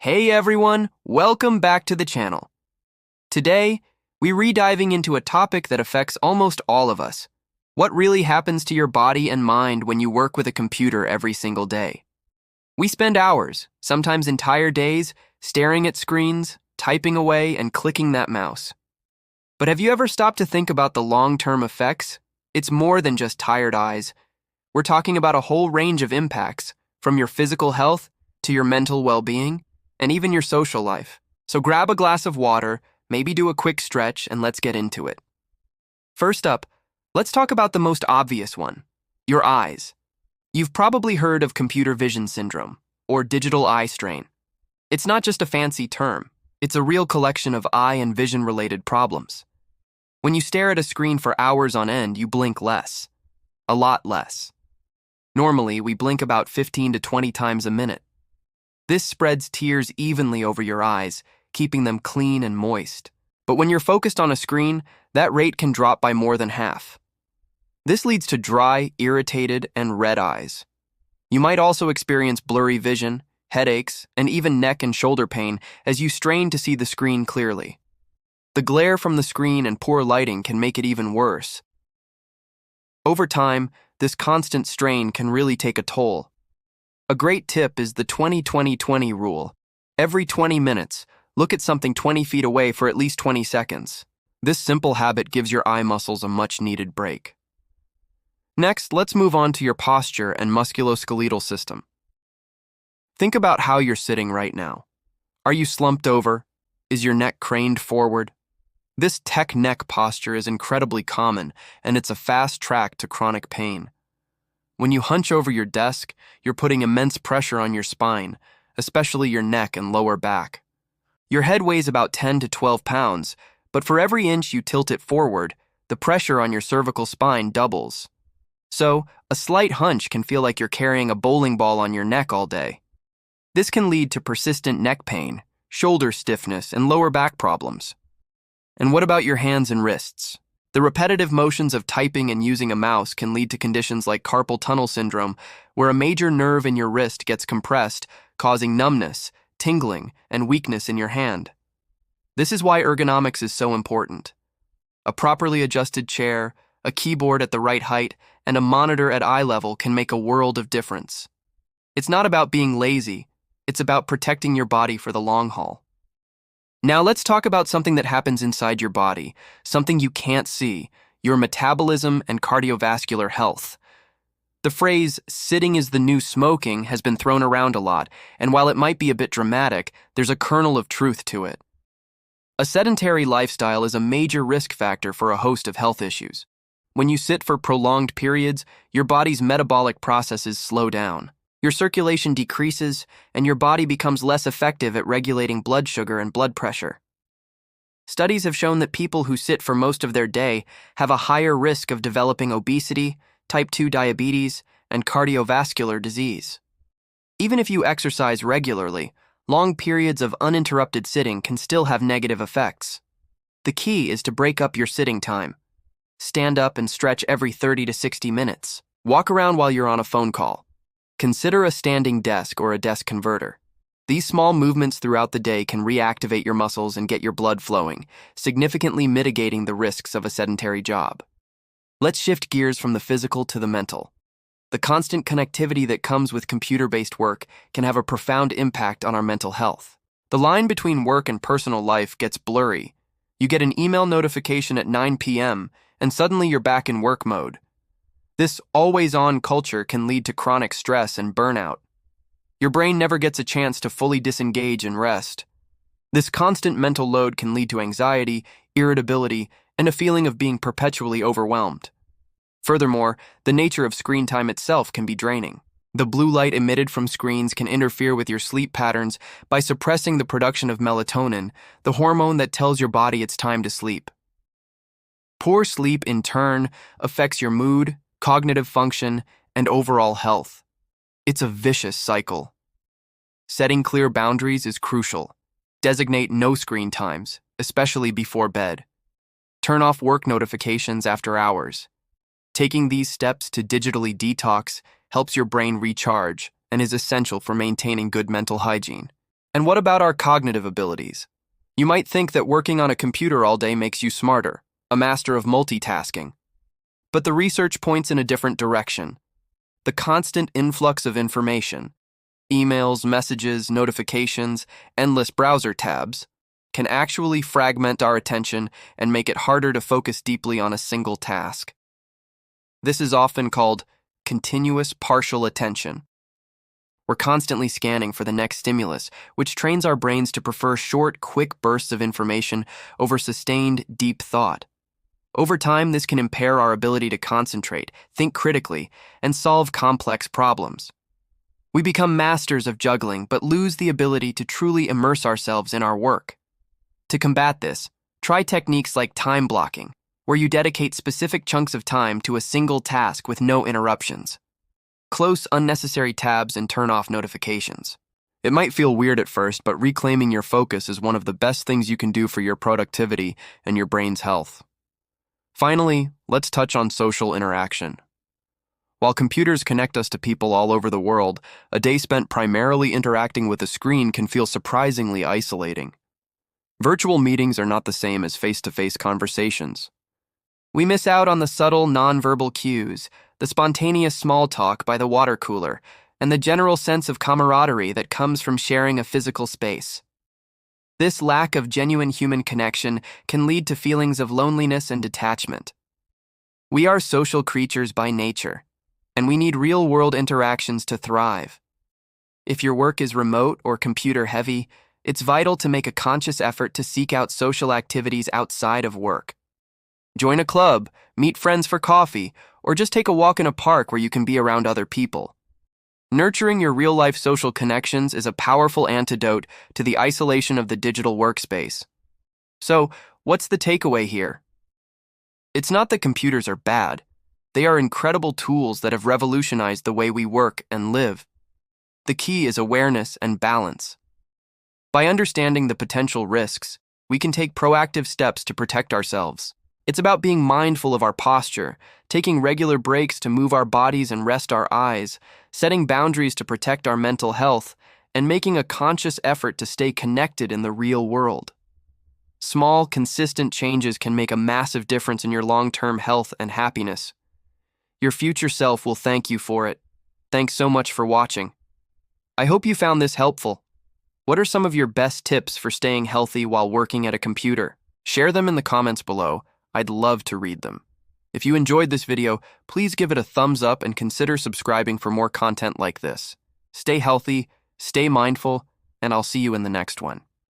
Hey everyone, welcome back to the channel. Today, we're re-diving into a topic that affects almost all of us. What really happens to your body and mind when you work with a computer every single day? We spend hours, sometimes entire days, staring at screens, typing away, and clicking that mouse. But have you ever stopped to think about the long-term effects? It's more than just tired eyes. We're talking about a whole range of impacts, from your physical health to your mental well-being, and even your social life. So grab a glass of water, maybe do a quick stretch, and let's get into it. First up, let's talk about the most obvious one, your eyes. You've probably heard of computer vision syndrome, or digital eye strain. It's not just a fancy term, it's a real collection of eye and vision-related problems. When you stare at a screen for hours on end, you blink less. A lot less. Normally, we blink about 15 to 20 times a minute. This spreads tears evenly over your eyes, keeping them clean and moist. But when you're focused on a screen, that rate can drop by more than half. This leads to dry, irritated, and red eyes. You might also experience blurry vision, headaches, and even neck and shoulder pain as you strain to see the screen clearly. The glare from the screen and poor lighting can make it even worse. Over time, this constant strain can really take a toll. A great tip is the 20-20-20 rule. Every 20 minutes, look at something 20 feet away for at least 20 seconds. This simple habit gives your eye muscles a much-needed break. Next, let's move on to your posture and musculoskeletal system. Think about how you're sitting right now. Are you slumped over? Is your neck craned forward? This tech neck posture is incredibly common, and it's a fast track to chronic pain. When you hunch over your desk, you're putting immense pressure on your spine, especially your neck and lower back. Your head weighs about 10 to 12 pounds, but for every inch you tilt it forward, the pressure on your cervical spine doubles. So, a slight hunch can feel like you're carrying a bowling ball on your neck all day. This can lead to persistent neck pain, shoulder stiffness, and lower back problems. And what about your hands and wrists? The repetitive motions of typing and using a mouse can lead to conditions like carpal tunnel syndrome, where a major nerve in your wrist gets compressed, causing numbness, tingling, and weakness in your hand. This is why ergonomics is so important. A properly adjusted chair, a keyboard at the right height, and a monitor at eye level can make a world of difference. It's not about being lazy, it's about protecting your body for the long haul. Now let's talk about something that happens inside your body, something you can't see, your metabolism and cardiovascular health. The phrase, sitting is the new smoking, has been thrown around a lot, and while it might be a bit dramatic, there's a kernel of truth to it. A sedentary lifestyle is a major risk factor for a host of health issues. When you sit for prolonged periods, your body's metabolic processes slow down. Your circulation decreases, and your body becomes less effective at regulating blood sugar and blood pressure. Studies have shown that people who sit for most of their day have a higher risk of developing obesity, type 2 diabetes, and cardiovascular disease. Even if you exercise regularly, long periods of uninterrupted sitting can still have negative effects. The key is to break up your sitting time. Stand up and stretch every 30 to 60 minutes. Walk around while you're on a phone call. Consider a standing desk or a desk converter. These small movements throughout the day can reactivate your muscles and get your blood flowing, significantly mitigating the risks of a sedentary job. Let's shift gears from the physical to the mental. The constant connectivity that comes with computer-based work can have a profound impact on our mental health. The line between work and personal life gets blurry. You get an email notification at 9 p.m., and suddenly you're back in work mode. This always-on culture can lead to chronic stress and burnout. Your brain never gets a chance to fully disengage and rest. This constant mental load can lead to anxiety, irritability, and a feeling of being perpetually overwhelmed. Furthermore, the nature of screen time itself can be draining. The blue light emitted from screens can interfere with your sleep patterns by suppressing the production of melatonin, the hormone that tells your body it's time to sleep. Poor sleep, in turn, affects your mood, cognitive function, and overall health. It's a vicious cycle. Setting clear boundaries is crucial. Designate no screen times, especially before bed. Turn off work notifications after hours. Taking these steps to digitally detox helps your brain recharge and is essential for maintaining good mental hygiene. And what about our cognitive abilities? You might think that working on a computer all day makes you smarter, a master of multitasking. But the research points in a different direction. The constant influx of information, emails, messages, notifications, endless browser tabs, can actually fragment our attention and make it harder to focus deeply on a single task. This is often called continuous partial attention. We're constantly scanning for the next stimulus, which trains our brains to prefer short, quick bursts of information over sustained, deep thought. Over time, this can impair our ability to concentrate, think critically, and solve complex problems. We become masters of juggling, but lose the ability to truly immerse ourselves in our work. To combat this, try techniques like time blocking, where you dedicate specific chunks of time to a single task with no interruptions. Close unnecessary tabs and turn off notifications. It might feel weird at first, but reclaiming your focus is one of the best things you can do for your productivity and your brain's health. Finally, let's touch on social interaction. While computers connect us to people all over the world, a day spent primarily interacting with a screen can feel surprisingly isolating. Virtual meetings are not the same as face-to-face conversations. We miss out on the subtle nonverbal cues, the spontaneous small talk by the water cooler, and the general sense of camaraderie that comes from sharing a physical space. This lack of genuine human connection can lead to feelings of loneliness and detachment. We are social creatures by nature, and we need real-world interactions to thrive. If your work is remote or computer-heavy, it's vital to make a conscious effort to seek out social activities outside of work. Join a club, meet friends for coffee, or just take a walk in a park where you can be around other people. Nurturing your real-life social connections is a powerful antidote to the isolation of the digital workspace. So, what's the takeaway here? It's not that computers are bad. They are incredible tools that have revolutionized the way we work and live. The key is awareness and balance. By understanding the potential risks, we can take proactive steps to protect ourselves. It's about being mindful of our posture, taking regular breaks to move our bodies and rest our eyes, setting boundaries to protect our mental health, and making a conscious effort to stay connected in the real world. Small, consistent changes can make a massive difference in your long-term health and happiness. Your future self will thank you for it. Thanks so much for watching. I hope you found this helpful. What are some of your best tips for staying healthy while working at a computer? Share them in the comments below. I'd love to read them. If you enjoyed this video, please give it a thumbs up and consider subscribing for more content like this. Stay healthy, stay mindful, and I'll see you in the next one.